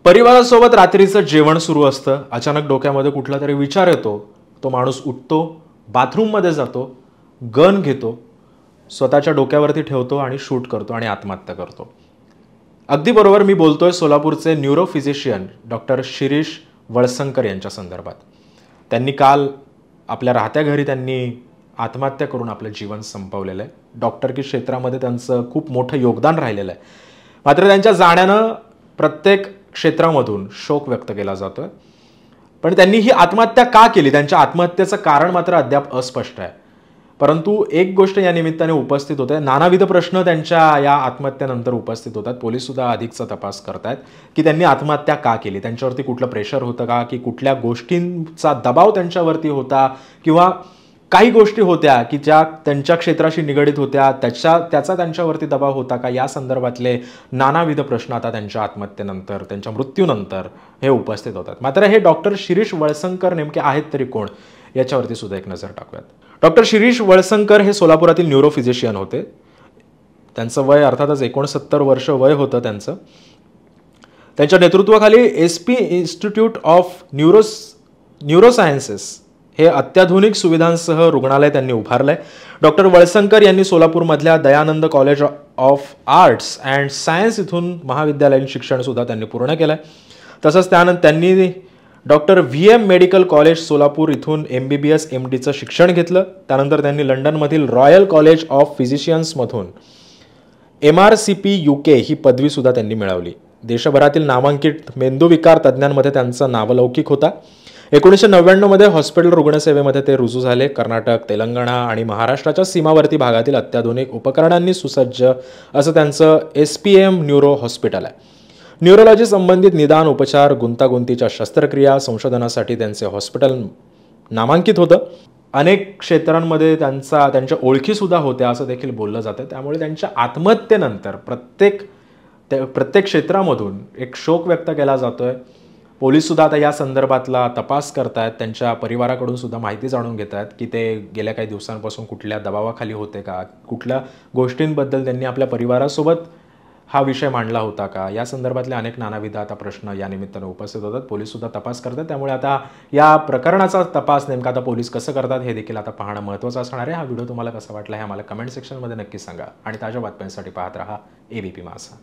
परिवारासोबत रात्रीचं जेवण सुरू असतं, अचानक डोक्यामध्ये कुठला तरी विचार येतो, तो माणूस उठतो, बाथरूममध्ये जातो, गन घेतो, स्वतःच्या डोक्यावरती ठेवतो आणि शूट करतो आणि आत्महत्या करतो. अगदी बरोबर मी बोलतोय सोलापूरचे न्यूरोफिजिशियन डॉक्टर शिरीष वळसंकर यांच्या संदर्भात. त्यांनी काल आपल्या राहत्या घरी त्यांनी आत्महत्या करून आपलं जीवन संपवलेलं आहे. डॉक्टरकी क्षेत्रामध्ये त्यांचं खूप मोठं योगदान राहिलेलं आहे. मात्र त्यांच्या जाण्यानं प्रत्येक क्षेत्रामधून शोक व्यक्त केला जातोय. पण त्यांनी ही आत्महत्या का केली, त्यांच्या आत्महत्येचं कारण मात्र अद्याप अस्पष्ट आहे. परंतु एक गोष्ट या निमित्ताने उपस्थित होते, नानाविध प्रश्न त्यांच्या या आत्महत्येनंतर उपस्थित होतात. पोलीस सुद्धा अधिकचा तपास करतायत की त्यांनी आत्महत्या का केली, त्यांच्यावरती कुठलं प्रेशर होतं का, की कुठल्या गोष्टींचा दबाव त्यांच्यावरती होता, किंवा काही गोष्टी होत्या की ज्या त्यांच्या क्षेत्राशी निगडीत होत्या, त्याचा त्यांच्यावरती दबाव होता का, या संदर्भातले नानाविध प्रश्न आता त्यांच्या आत्महत्येनंतर, त्यांच्या मृत्यूनंतर हे उपस्थित होतात. मात्र हे डॉक्टर शिरीष वळसंकर नेमके आहेत तरी कोण, याच्यावरती सुद्धा एक नजर टाकूयात. डॉक्टर शिरीष वळसंकर हे सोलापुरातील न्यूरोफिजिशियन होते. त्यांचं वय अर्थातच 69 वर्ष वय होतं त्यांचं. त्यांच्या नेतृत्वाखाली SP इन्स्टिट्यूट ऑफ न्यूरोसायन्सेस हे अत्याधुनिक सुविधांसह रुग्णालय त्यांनी उभारलंय. डॉक्टर वळसंकर यांनी सोलापूरमधल्या Dayanand college of arts and science इथून महाविद्यालयीन शिक्षण सुद्धा त्यांनी पूर्ण केलंय. तसंच त्यानंतर त्यांनी doctor VM medical college Solapur इथून MBBS MDचं शिक्षण घेतलं. त्यानंतर त्यांनी लंडनमधील रॉयल कॉलेज ऑफ फिजिशियन्समधून MRCP UK ही पदवी सुद्धा त्यांनी मिळवली. देशभरातील नामांकित मेंदूविकार तज्ज्ञांमध्ये त्यांचा नावलौकिक होता. 1999 मध्ये हॉस्पिटल रुग्णसेवेमध्ये ते रुजू झाले. कर्नाटक, तेलंगणा आणि महाराष्ट्राच्या सीमावर्ती भागातील अत्याधुनिक उपकरणांनी सुसज्ज असं त्यांचं SPM न्यूरो हॉस्पिटल आहे. न्यूरोलॉजी संबंधित निदान, उपचार, गुंतागुंतीच्या शस्त्रक्रिया, संशोधनासाठी त्यांचे हॉस्पिटल नामांकित होतं. अनेक क्षेत्रांमध्ये त्यांच्या ओळखी सुद्धा होत्या असं देखील बोललं जातं. त्यामुळे त्यांच्या आत्महत्येनंतर प्रत्येक क्षेत्रामधून एक शोक व्यक्त केला जातोय. पोलीस सुद्धा आता या संदर्भातला तपास करतायत. त्यांच्या परिवाराकडून सुद्धा माहिती जाणून घेत आहेत की ते गेल्या काही दिवसांपासून कुठल्या दबावाखाली होते का, कुठल्या गोष्टींबद्दल त्यांनी आपल्या परिवारासोबत हा विषय मांडला होता का, या संदर्भातले अनेक नानाविध आता प्रश्न या निमित्तानं उपस्थित होतात. पोलीस सुद्धा तपास करतात. त्यामुळे आता या प्रकरणाचा तपास नेमका आता पोलीस कसं करतात हे देखील आता पाहणं महत्त्वाचं असणार आहे. हा व्हिडिओ तुम्हाला कसा वाटला हे आम्हाला कमेंट सेक्शनमध्ये नक्की सांगा आणि ताज्या बातम्यांसाठी पाहत राहा ABP माझा.